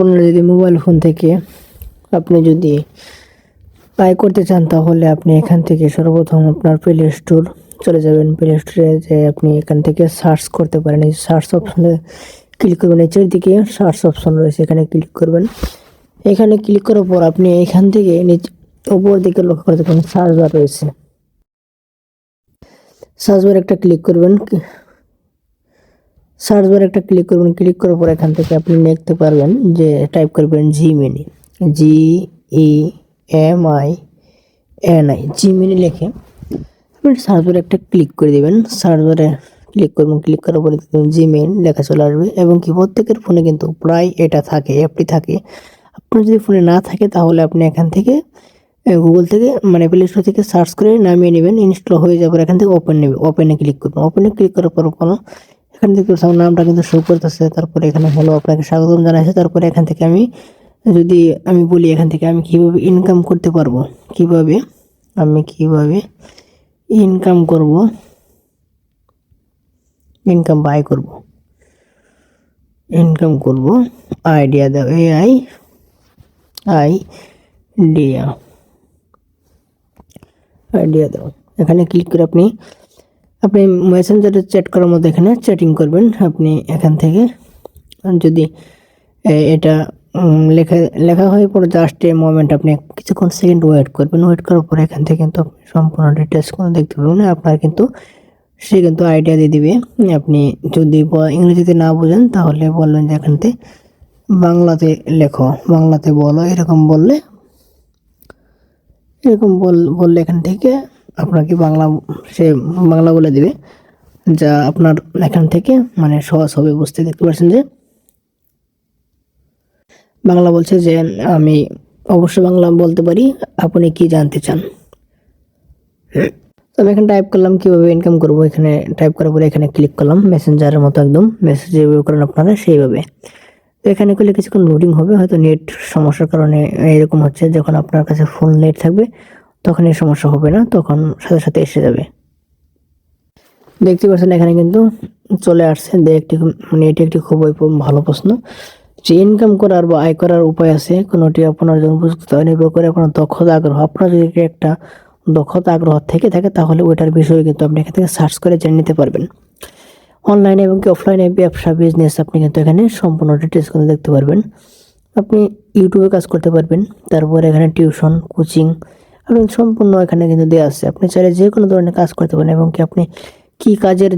আপনারা যদি mobile phone থেকে আপনি যদি আয় করতে চান তাহলে আপনি এখান থেকে সর্বপ্রথম আপনার প্লে স্টোর চলে যাবেন। প্লে স্টোরে যে আপনি এখান থেকে সার্চ করতে পারেন, এই সার্চ অপশনে ক্লিক করবেন। নিচের দিকে সার্চ অপশন রয়েছে, এখানে ক্লিক করবেন। এখানে ক্লিক করার পর আপনি এখান থেকে নিচে উপর দিকে লক্ষ্য করতে পারেন সার্চ বার রয়েছে। সার্চ বার একটা ক্লিক করবেন। ক্লিক করার পর এখান থেকে আপনি লিখতে পারবেন যে টাইপ করবেন জিমিনি, GEMINI, জিমিনি লিখে আপনি সার্চ বারে একটা ক্লিক করে দেবেন। সার্চ বারে ক্লিক করবেন, ক্লিক করার পরে জিমেইল লেখা চলে আসবে এবং কি প্রত্যেকের ফোনে কিন্তু প্রায় এটা থাকে, অ্যাপটি থাকে। আপনার যদি ফোনে না থাকে তাহলে আপনি এখান থেকে গুগল থেকে মানে প্লে স্টোর থেকে সার্চ করে নামিয়ে নেবেন। ইনস্টল হয়ে যাবার এখান থেকে ওপেনে ক্লিক করবেন। ওপেনে ক্লিক করার পর এখান থেকে নামটা কিন্তু শো করতেছে। তারপরে এখানে হলো আপনাকে স্বাগতম জানাইছে। তারপরে এখান থেকে আমি বলি এখান থেকে আমি কিভাবে ইনকাম করতে পারবো, কিভাবে ইনকাম করব, ইনকাম বাই করব, আইডিয়া দাও, আইডিয়া দাও। এখানে ক্লিক করে আপনি মেসেঞ্জারে চ্যাট করার মতো এখানে চ্যাটিং করবেন। আপনি এখান থেকে যদি এটা লেখা হয়ে পরে জাস্ট এ মোমেন্ট আপনি কিছুক্ষণ সেকেন্ড ওয়েট করবেন। ওয়েট করার পরে এখান থেকে কিন্তু সম্পূর্ণ ডিটেলস কোনো দেখতে পাবেন। আপনার কিন্তু সে কিন্তু আইডিয়া দিয়ে দিবে। আপনি যদি ইংরেজিতে না বোঝেন তাহলে বলবেন যে এখান থেকে বাংলাতে লেখো, বাংলাতে বলো, এরকম বললে এখান থেকে আপনাকে সে বাংলা বলে দিবে, যা আপনার এখান থেকে মানে সহজ হবে বুঝতে। দেখতে পাচ্ছেন যে বাংলা বলছে যে আমি অবশ্যই বাংলা বলতে পারি, আপনি কি জানতে চান। তো আমি এখানে টাইপ করলাম কিভাবে ইনকাম করব। এখানে টাইপ করার পরে এখানে ক্লিক করলাম, মেসেঞ্জারের মতো একদম মেসেজ যেভাবে করেন আপনারা সেইভাবে। তো এখানে করলে কিছুক্ষণ লোডিং হবে, হয়তো নেট সমস্যার কারণে এরকম হচ্ছে। যখন আপনার কাছে ফুল নেট থাকবে তখন এই সমস্যা হবে না, তখন সাথে সাথে এসে যাবে। দেখতে পাচ্ছেন এখানে কিন্তু চলে আসছে। এটি একটি খুবই ভালো প্রশ্ন যে ইনকাম করার বা আয় করার উপায় আছে কোনটি আপনার জন্য উপযুক্ত নির্ভর করে আপনার দক্ষতা আগ্রহ। আপনার যদি একটা দক্ষতা আগ্রহ থেকে থাকে তাহলে ওইটার বিষয়ে কিন্তু আপনি এখান থেকে সার্চ করে জেনে নিতে পারবেন। অনলাইনে এবং কি অফলাইনে ব্যবসা বিজনেস আপনি কিন্তু এখানে সম্পূর্ণ ডিটেলস কিন্তু দেখতে পারবেন। আপনি ইউটিউবে কাজ করতে পারবেন, তারপরে এখানে টিউশন কোচিং এবং সম্পূর্ণ এখানে কিন্তু দেওয়া আছে। আপনি চাইলে যে কোনো ধরনের কাজ করতে পারেন এবং কি আপনি কি কাজের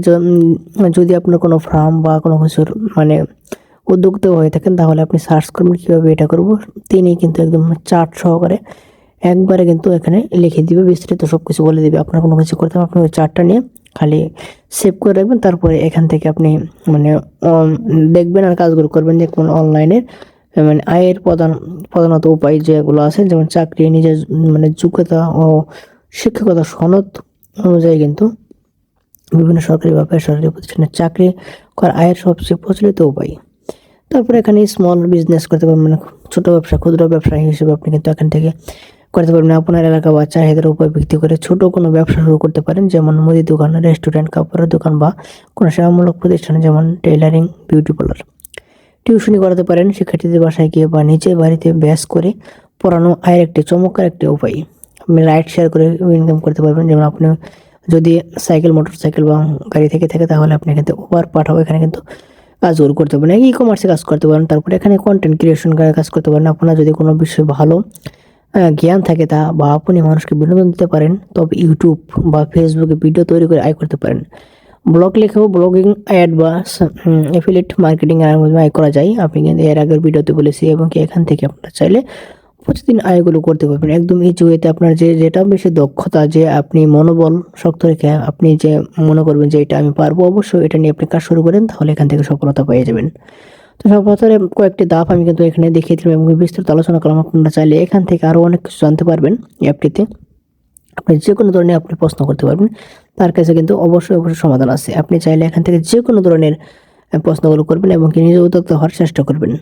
যদি আপনার কোনো ফার্ম বা কোনো কিছুর মানে উদ্যোক্তা হয়ে থাকেন তাহলে আপনি সার্চ করবেন কীভাবে এটা করব। তিনি কিন্তু একদম চার্ট সহকারে একবারে কিন্তু এখানে লিখে দিবে, বিস্তারিত সব কিছু বলে দিবে। আপনার কোনো কিছু করতে হবে আপনি ওই চার্টটা নিয়ে খালি সেভ করে রাখবেন। তারপরে এখান থেকে আপনি মানে দেখবেন আর কাজগুলো করবেন। যে কোন অনলাইনের মানে আয়ের প্রধানত উপায় যেগুলো আছে, যেমন চাকরি, নিজের মানে যোগ্যতা ও শিক্ষকতা সনদ অনুযায়ী কিন্তু বিভিন্ন সরকারি বা বেসরকারি প্রতিষ্ঠানে চাকরি করার আয়ের সবচেয়ে প্রচলিত উপায়। তারপরে এখানে স্মল বিজনেস করতে পারবেন, মানে ছোট ব্যবসা, ক্ষুদ্র ব্যবসা হিসেবে আপনি কিন্তু এখান থেকে করতে পারবেন। আপনার এলাকা বা চাহিদার উপর ভিত্তি করে ছোট কোনো ব্যবসা শুরু করতে পারেন, যেমন মুদি দোকান, রেস্টুরেন্ট, কাপড়ের দোকান বা কোনো সেবামূলক প্রতিষ্ঠানে যেমন টেইলারিং, বিউটি পার্লার। টিউশনি করাতে পারেন শিক্ষার্থীদের বাসায় গিয়ে বা নিজের বাড়িতে ব্যাস করে পড়ানো আয়ের একটি চমৎকার একটি উপায়। আপনি রাইড শেয়ার করে ইনকাম করতে পারবেন। যেমন আপনি যদি মোটরসাইকেল বা গাড়ি থেকে থাকে তাহলে আপনি এখানে উবার পাঠাও, এখানে কিন্তু কাজগুলো করতে পারেন। ই কমার্সে কাজ করতে পারেন। তারপরে এখানে কন্টেন্ট ক্রিয়েশন করে কাজ করতে পারেন। আপনার যদি কোনো বিষয়ে ভালো জ্ঞান থাকে তা বা আপনি মানুষকে বিনোদন দিতে পারেন তবে ইউটিউব বা ফেসবুকে ভিডিও তৈরি করে আয় করতে পারেন। ব্লগ লেখাও ব্লগিং অ্যাড বা অ্যাফিলিয়েট মার্কেটিং এর মাধ্যমে আয় করা যায়। আপনি কিন্তু এর আগের ভিডিওতে বলেছি এবং কি এখান থেকে আপনারা চাইলে প্রতিদিন আয়গুলো করতে পারবেন একদম ইজি ওয়েতে। আপনার যেটা বেশি দক্ষতা, যে আপনি মনোবল শক্ত রেখে আপনি যে মনে করবেন যে এটা আমি পারবো, অবশ্যই এটা নিয়ে আপনি কাজ শুরু করেন তাহলে এখান থেকে সফলতা পেয়ে যাবেন। তো সফলতার কয়েকটি ধাপ আমি কিন্তু এখানে দেখিয়ে দিলাম এবং বিস্তারিত আলোচনা করলাম। আপনারা চাইলে এখান থেকে আরও অনেক কিছু জানতে পারবেন। এই অ্যাপটিতে আপনি যে কোনো ধরনের আপনি প্রশ্ন করতে পারবেন, তার কাছে কিন্তু অবশ্যই সমাধান আছে। আপনি চাইলে এখান থেকে যে কোনো ধরনের প্রশ্নগুলো করবেন এবং কি নিজে উদ্যোক্তা হওয়ার চেষ্টা করবেন।